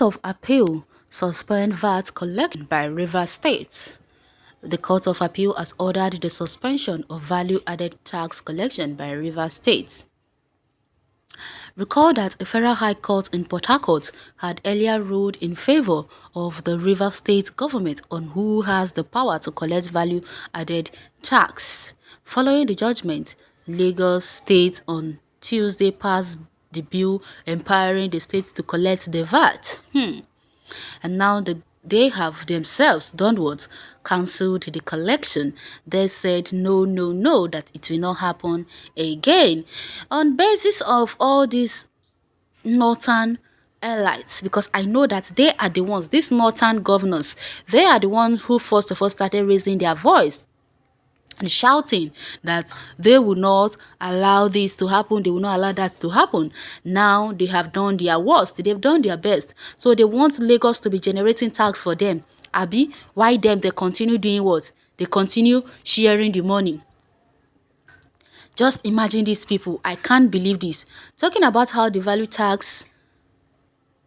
of Appeal suspend VAT collection by Rivers State. The Court of Appeal has ordered the suspension of value-added tax collection by Rivers State. Recall that a federal high court in Port Harcourt had earlier ruled in favor of the Rivers State government on who has the power to collect value-added tax. Following the judgment, Lagos State on Tuesday passed the bill empowering the states to collect the VAT. And now they have themselves done what? Cancelled the collection. They said no, no, no, that it will not happen again. On basis of all these northern elites, because I know that they are the ones, these northern governors, they are the ones who first of all started raising their voice and shouting that they will not allow this to happen, they will not allow that to happen. Now they have done their worst, they've done their best. So they want Lagos to be generating tax for them. Abi, why them? They continue doing what? They continue sharing the money. Just imagine these people. I can't believe this. Talking about how the value tax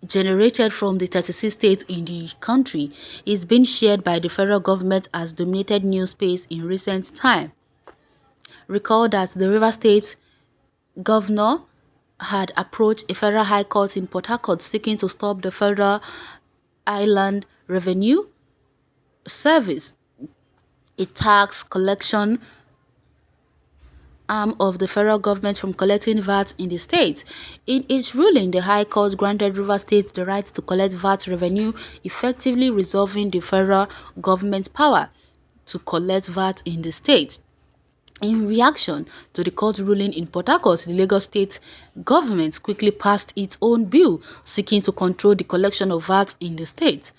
generated from the 36 states in the country is being shared by the federal government as dominated news space in recent time. Recall that the Rivers State governor had approached a federal high court in Port Harcourt seeking to stop the Federal Island Revenue Service, a tax collection arm of the federal government, from collecting VAT in the state. In its ruling, the High Court granted Rivers State the right to collect VAT revenue, effectively resolving the federal government's power to collect VAT in the state. In reaction to the court ruling in Port Harcourt, the Lagos State government quickly passed its own bill seeking to control the collection of VAT in the state.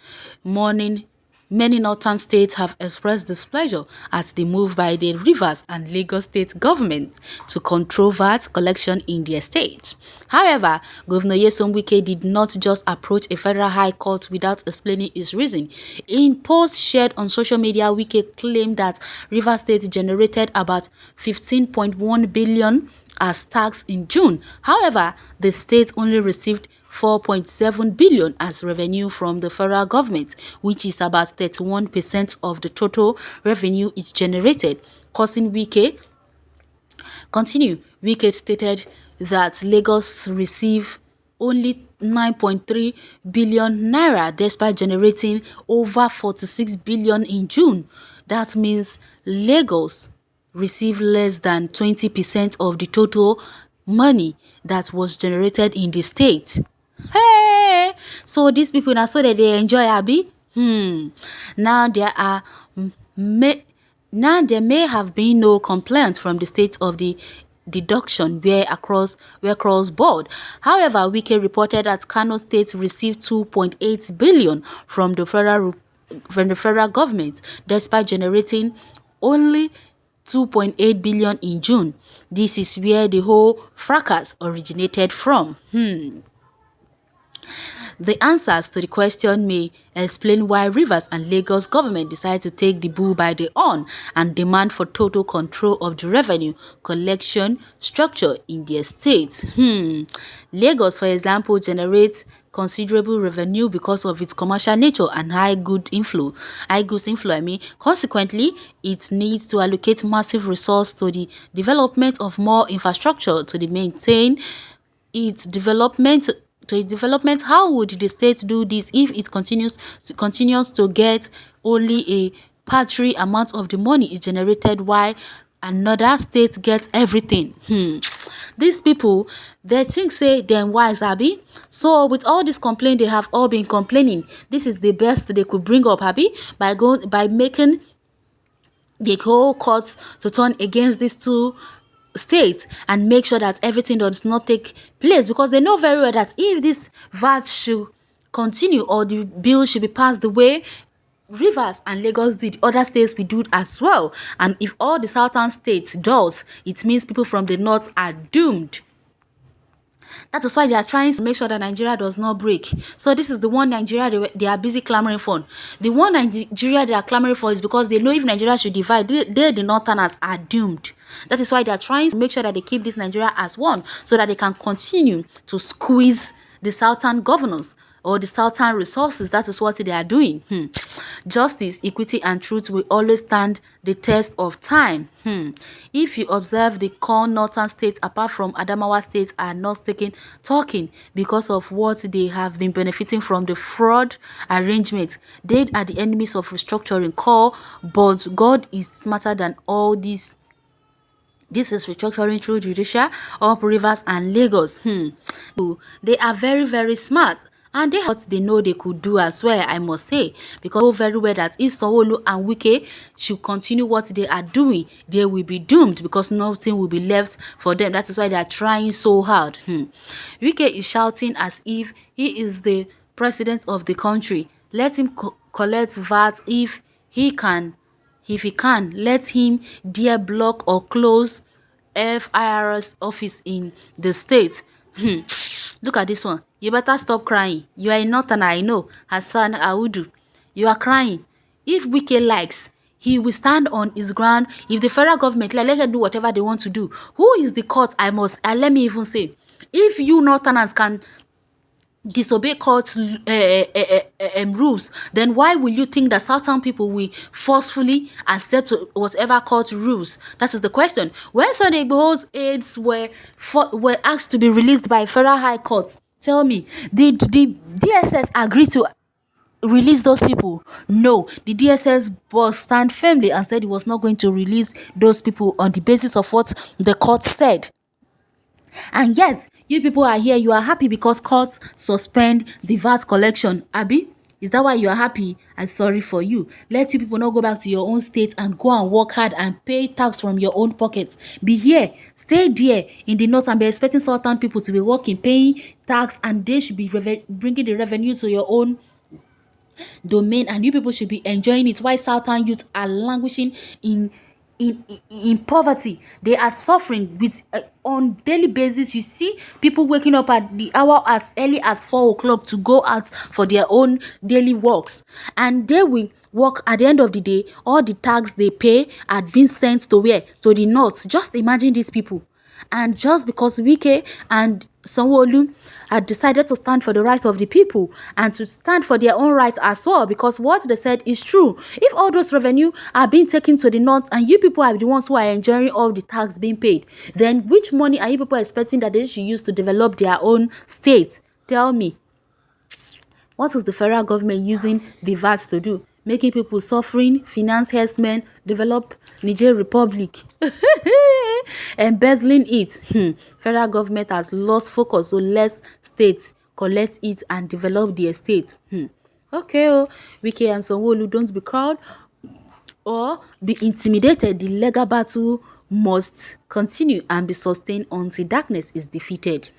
Many northern states have expressed displeasure at the move by the Rivers and Lagos State government to control VAT collection in their state. However, Governor Nyesom Wike did not just approach a federal high court without explaining his reason. In posts shared on social media, Wike claimed that Rivers State generated about 15.1 billion as tax in June. However, the state only received 4.7 billion as revenue from the federal government, which is about 31% of the total revenue it generated, causing Wike stated that Lagos received only 9.3 billion naira despite generating over 46 billion in June. That means Lagos received less than 20% of the total money that was generated in the state. Hey, so these people now, so that they enjoy Abi. Now there may have been no complaints from the state of the deduction where across board. However, Wike reported that Kano State received 2.8 billion from the federal government, despite generating only 2.8 billion in June. This is where the whole fracas originated from. The answers to the question may explain why Rivers and Lagos government decided to take the bull by the horn and demand for total control of the revenue collection structure in their state. Lagos, for example, generates considerable revenue because of its commercial nature and high goods inflow. Consequently, it needs to allocate massive resources to the development of more infrastructure to maintain its development. How would the state do this if it continues to get only a paltry amount of the money it generated while another state gets everything? These people, they think say them wise, Abi. So with all this complaint they have all been complaining, this is the best they could bring up, Abi, by making the whole courts to turn against these two states and make sure that everything does not take place, because they know very well that if this VAT should continue or the bill should be passed the way Rivers and Lagos did, other states will do it as well. And if all the southern states does, it means people from the north are doomed. That is why they are trying to make sure that Nigeria does not break. So this is the one Nigeria they are busy clamoring for. The one Nigeria they are clamoring for is because they know if Nigeria should divide, they the northerners are doomed. That is why they are trying to make sure that they keep this Nigeria as one, so that they can continue to squeeze the southern governors or the southern resources. That is what they are doing. Justice, equity, and truth will always stand the test of time. If you observe, the core northern states, apart from Adamawa states, are not talking because of what they have been benefiting from the fraud arrangement. They are the enemies of restructuring core, but God is smarter than all these. This is restructuring through judicial, up rivers and Lagos. They are very, very smart. And they what they know they could do as well, I must say. Because they know very well that if Sanwo-Olu and Wike should continue what they are doing, they will be doomed because nothing will be left for them. That is why they are trying so hard. Wike is shouting as if he is the president of the country. Let him collect VAT if he can. If he can, let him dare block or close FIRS office in the state. Look at this one. You better stop crying. You are a northerner, I know. Hassan Audu. You are crying. If Wike likes, he will stand on his ground. If the federal government, let them do whatever they want to do. Who is the court? Let me even say, if you northerners can disobey court rules, then why will you think that southern people will forcefully accept whatever court rules? That is the question. When Sunday Igboho's aides were asked to be released by federal high courts, tell me, did the DSS agree to release those people? No, the DSS boss stand firmly and said he was not going to release those people on the basis of what the court said. And yet, you people are here, you are happy because courts suspend the VAT collection. Abi, is that why you are happy? I'm sorry for you. Let you people not go back to your own state and go and work hard and pay tax from your own pockets. Be here, stay there in the north and be expecting certain people to be working, paying tax, and they should be bringing the revenue to your own domain, and you people should be enjoying it, while southern youth are languishing in poverty. They are suffering with on daily basis. You see people waking up at the hour as early as 4 o'clock to go out for their own daily works, and they will work. At the end of the day, all the tax they pay had been sent to where? To the north. Just imagine these people. And just because Wike and Sanwo-Olu had decided to stand for the right of the people and to stand for their own rights as well, because what they said is true. If all those revenue are being taken to the north and you people are the ones who are enjoying all the tax being paid, then which money are you people expecting that they should use to develop their own state? Tell me. What is the federal government using the VAT to do? Making people suffering, finance herdsmen, develop Niger Republic, embezzling it. Federal government has lost focus, so less states collect it and develop their state. Okay, Wike and Sanwo-Olu, don't be proud or be intimidated. The legal battle must continue and be sustained until darkness is defeated.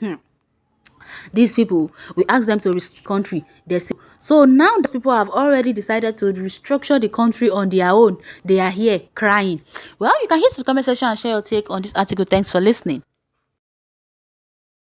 These people, we ask them to restructure the country. They say, so now these people have already decided to restructure the country on their own. They are here crying. Well, you can hit the comment section and share your take on this article. Thanks for listening.